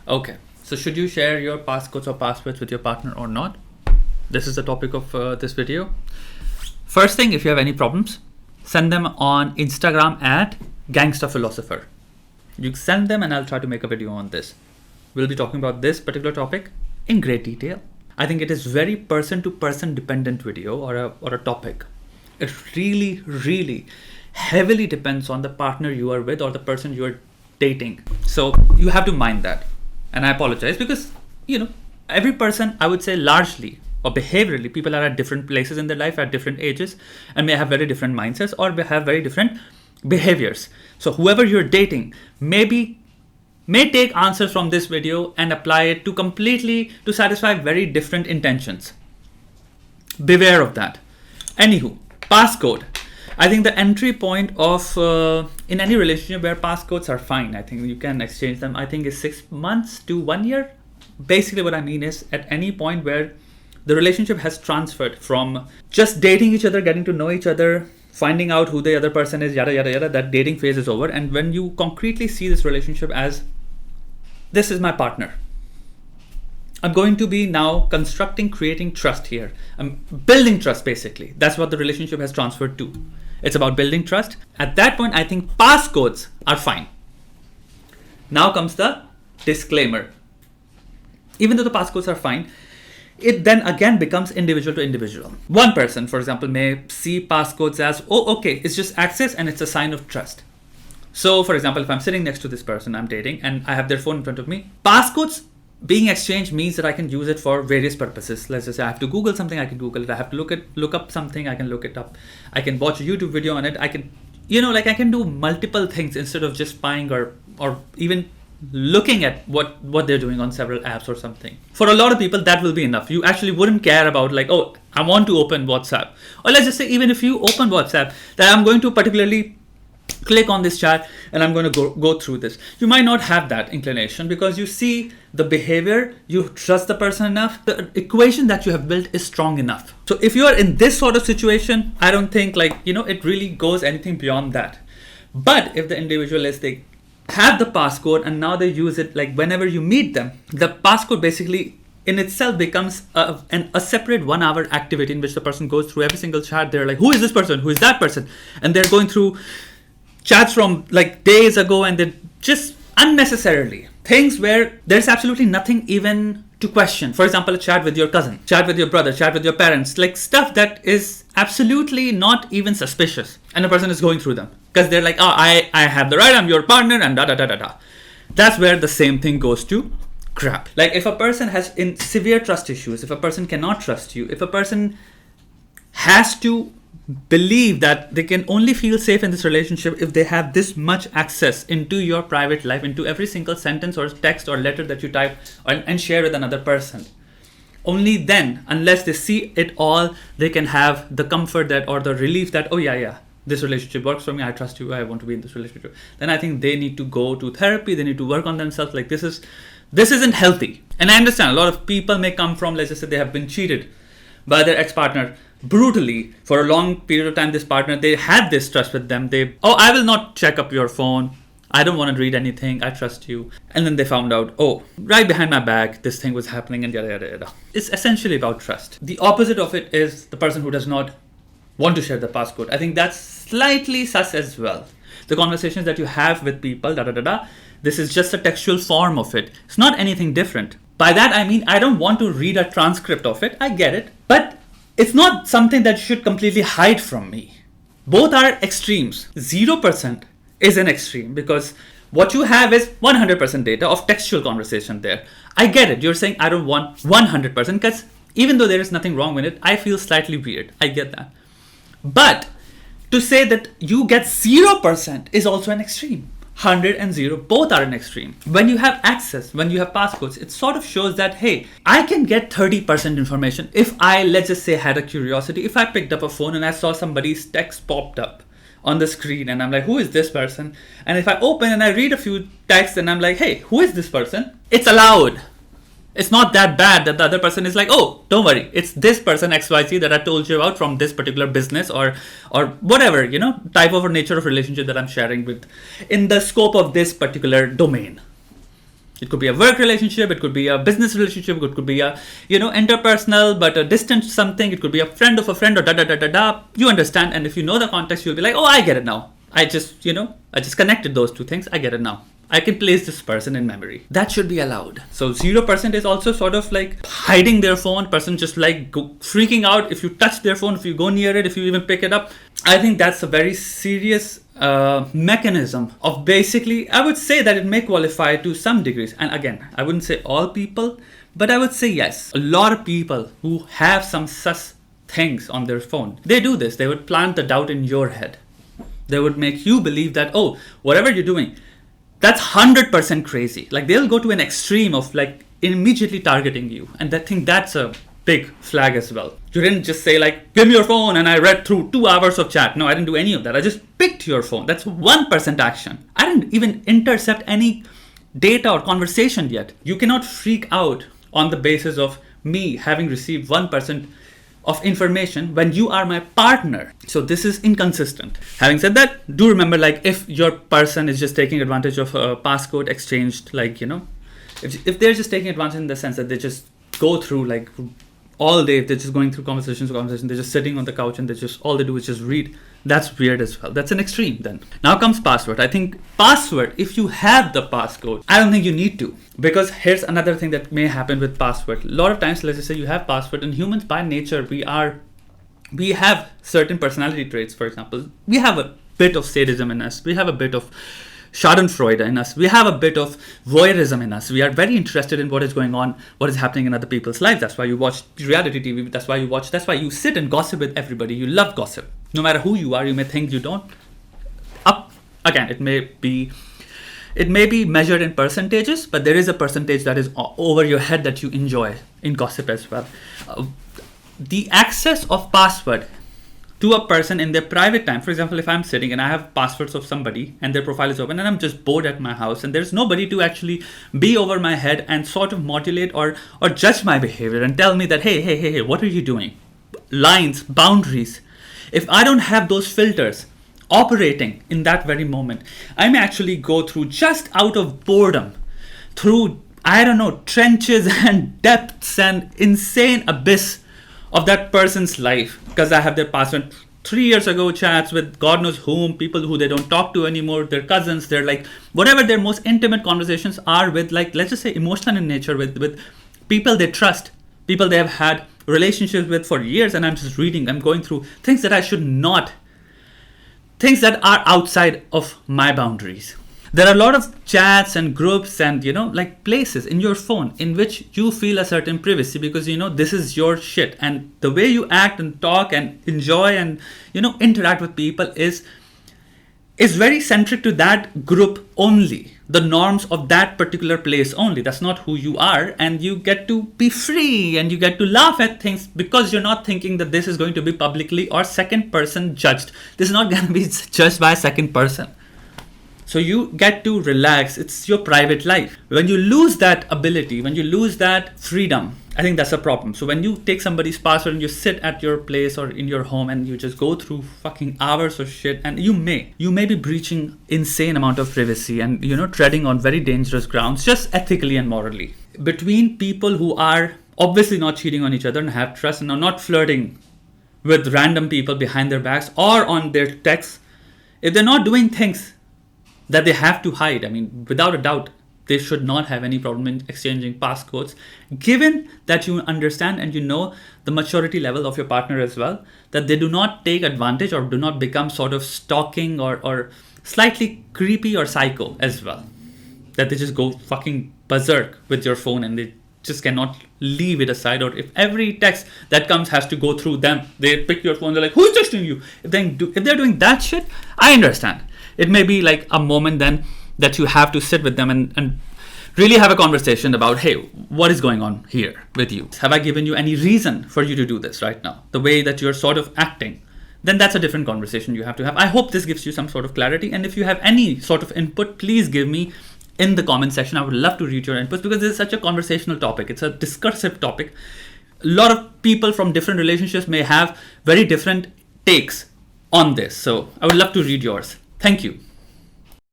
Okay, so should you share your passcodes or passwords with your partner or not? This is the topic of this video. First thing, if you have any problems, send them on Instagram at gangsterphilosopher. You send them and I'll try to make a video on this. We'll be talking about this particular topic in great detail. I think it is very person to person dependent video or a topic. It really, really heavily depends on the partner you are with or the person you are dating. So you have to mind that. And I apologize because, every person, I would say largely or behaviorally, people are at different places in their life at different ages and may have very different mindsets or may have very different behaviors. So whoever you're dating may take answers from this video and apply it to satisfy very different intentions. Beware of that. Anywho, passcode. I think the entry point of in any relationship where passcodes are fine, I think you can exchange them. I think is 6 months to 1 year. Basically what I mean is at any point where the relationship has transferred from just dating each other, getting to know each other, finding out who the other person is, yada yada yada, that dating phase is over. And when you concretely see this relationship as, this is my partner, I'm going to be now creating trust here. I'm building trust basically. That's what the relationship has transferred to. It's about building trust. At that point, I think passcodes are fine. Now comes the disclaimer. Even though the passcodes are fine, it then again becomes individual to individual. One person, for example, may see passcodes as, it's just access and it's a sign of trust. So, for example, if I'm sitting next to this person I'm dating and I have their phone in front of me, passcodes being exchanged means that I can use it for various purposes. Let's just say I have to Google something, I can Google it. I have to look up something, I can look it up. I can watch a YouTube video on it. I can, I can do multiple things instead of just spying or even looking at what they're doing on several apps or something. For a lot of people, that will be enough. You actually wouldn't care about I want to open WhatsApp. Or let's just say even if you open WhatsApp, that I'm going to particularly click on this chat and I'm going to go through this. You might not have that inclination because you see the behavior, you trust the person enough, the equation that you have built is strong enough. So if you are in this sort of situation, I don't think it really goes anything beyond that. But if the individual they have the passcode and now they use it whenever you meet them, the passcode basically in itself becomes a separate 1 hour activity in which the person goes through every single chat. They're like, who is this person? Who is that person? And they're going through chats from days ago and they're just unnecessarily things where there's absolutely nothing even to question. For example, a chat with your cousin, chat with your brother, chat with your parents, stuff that is absolutely not even suspicious. And the person is going through them because they're like, I have the right, I'm your partner and da da da da da. That's where the same thing goes to crap. If a person has severe trust issues, if a person cannot trust you, if a person has to believe that they can only feel safe in this relationship if they have this much access into your private life, into every single sentence or text or letter that you type and share with another person. Only then, unless they see it all, they can have the comfort that or the relief that, this relationship works for me, I trust you, I want to be in this relationship. Then I think they need to go to therapy, they need to work on themselves. This isn't healthy. And I understand a lot of people may come from, let's just say they have been cheated by their ex-partner brutally for a long period of time. This partner, they had this trust with them. I will not check up your phone. I don't want to read anything. I trust you. And then they found out, right behind my back, this thing was happening and yada, yada, yada. It's essentially about trust. The opposite of it is the person who does not want to share the passcode. I think that's slightly sus as well. The conversations that you have with people, da, da, da, da, this is just a textual form of it. It's not anything different. By that, I mean, I don't want to read a transcript of it. I get it. But it's not something that you should completely hide from me. Both are extremes. 0% is an extreme because what you have is 100% data of textual conversation there. I get it. You're saying I don't want 100% because even though there is nothing wrong with it, I feel slightly weird. I get that. But to say that you get 0% is also an extreme. 100 and 0, both are an extreme. When you have access, when you have passcodes, it sort of shows that, hey, I can get 30% information if I, let's just say, had a curiosity. If I picked up a phone and I saw somebody's text popped up on the screen and I'm like, who is this person? And if I open and I read a few texts and I'm like, hey, who is this person? It's allowed. It's not that bad that the other person is like, oh, don't worry, it's this person XYZ that I told you about from this particular business or whatever, type of or nature of relationship that I'm sharing with in the scope of this particular domain. It could be a work relationship, it could be a business relationship, it could be a, interpersonal, but a distant something. It could be a friend of a friend or da da da da da. You understand, and if you know the context, you'll be like, oh, I get it now. I just connected those two things. I get it now. I can place this person in memory. That should be allowed. So 0% is also sort of like hiding their phone. Person just like freaking out if you touch their phone, if you go near it, if you even pick it up. I think that's a very serious mechanism of basically, I would say that it may qualify to some degrees. And again, I wouldn't say all people, but I would say yes. A lot of people who have some sus things on their phone, they do this. They would plant the doubt in your head. They would make you believe that, oh, whatever you're doing, that's 100% crazy. Like they'll go to an extreme of like immediately targeting you. And I think that's a big flag as well. You didn't just say like, give me your phone and I read through 2 hours of chat. No, I didn't do any of that. I just picked your phone. That's 1% action. I didn't even intercept any data or conversation yet. You cannot freak out on the basis of me having received 1% of information when you are my partner. So this is inconsistent. Having said that, do remember, like if your person is just taking advantage of a passcode exchanged, like, if they're just taking advantage in the sense that they just go through like all day, they're just going through conversations, they're just sitting on the couch and all they do is just read. That's weird as well. That's an extreme then. Now comes password. I think password, if you have the passcode, I don't think you need to. Because here's another thing that may happen with password. A lot of times, let's just say you have password, and humans by nature, we have certain personality traits, for example. We have a bit of sadism in us. We have a bit of Schadenfreude in us. We have a bit of voyeurism in us. We are very interested in what is going on, what is happening in other people's lives. That's why you watch reality TV. That's why you sit and gossip with everybody. You love gossip. No matter who you are, you may think you don't. Again, it may be measured in percentages, but there is a percentage that is over your head that you enjoy in gossip as well. The access of password to a person in their private time. For example, if I'm sitting and I have passwords of somebody and their profile is open and I'm just bored at my house and there's nobody to actually be over my head and sort of modulate or judge my behavior and tell me that, hey, what are you doing? Lines, boundaries. If I don't have those filters operating in that very moment, I may actually go through, just out of boredom, through, trenches and depths and insane abyss of that person's life, because I have their password. 3 years ago, chats with God knows whom, people who they don't talk to anymore, their cousins, they're like, whatever their most intimate conversations are with, like, let's just say emotional in nature, with people they trust, people they have had relationships with for years, and I'm just reading, I'm going through things that I should not, things that are outside of my boundaries. There are a lot of chats and groups and, places in your phone in which you feel a certain privacy because, this is your shit. And the way you act and talk and enjoy and, interact with people is very centric to that group only. The norms of that particular place only. That's not who you are. And you get to be free and you get to laugh at things because you're not thinking that this is going to be publicly or second person judged. This is not going to be judged by a second person. So you get to relax. It's your private life. When you lose that ability, when you lose that freedom, I think that's a problem. So when you take somebody's password and you sit at your place or in your home and you just go through fucking hours of shit, and you may be breaching insane amount of privacy and, treading on very dangerous grounds, just ethically and morally. Between people who are obviously not cheating on each other and have trust and are not flirting with random people behind their backs or on their texts, if they're not doing things that they have to hide, without a doubt, they should not have any problem in exchanging passcodes, given that you understand and you know the maturity level of your partner as well, that they do not take advantage or do not become sort of stalking or slightly creepy or psycho as well. That they just go fucking berserk with your phone and they just cannot leave it aside, or if every text that comes has to go through them, they pick your phone, they're like, who's texting you? If they're doing that shit, I understand. It may be like a moment then that you have to sit with them and really have a conversation about, hey, what is going on here with you? Have I given you any reason for you to do this right now? The way that you're sort of acting, then that's a different conversation you have to have. I hope this gives you some sort of clarity. And if you have any sort of input, please give me in the comment section. I would love to read your inputs because this is such a conversational topic. It's a discursive topic. A lot of people from different relationships may have very different takes on this. So I would love to read yours. Thank you.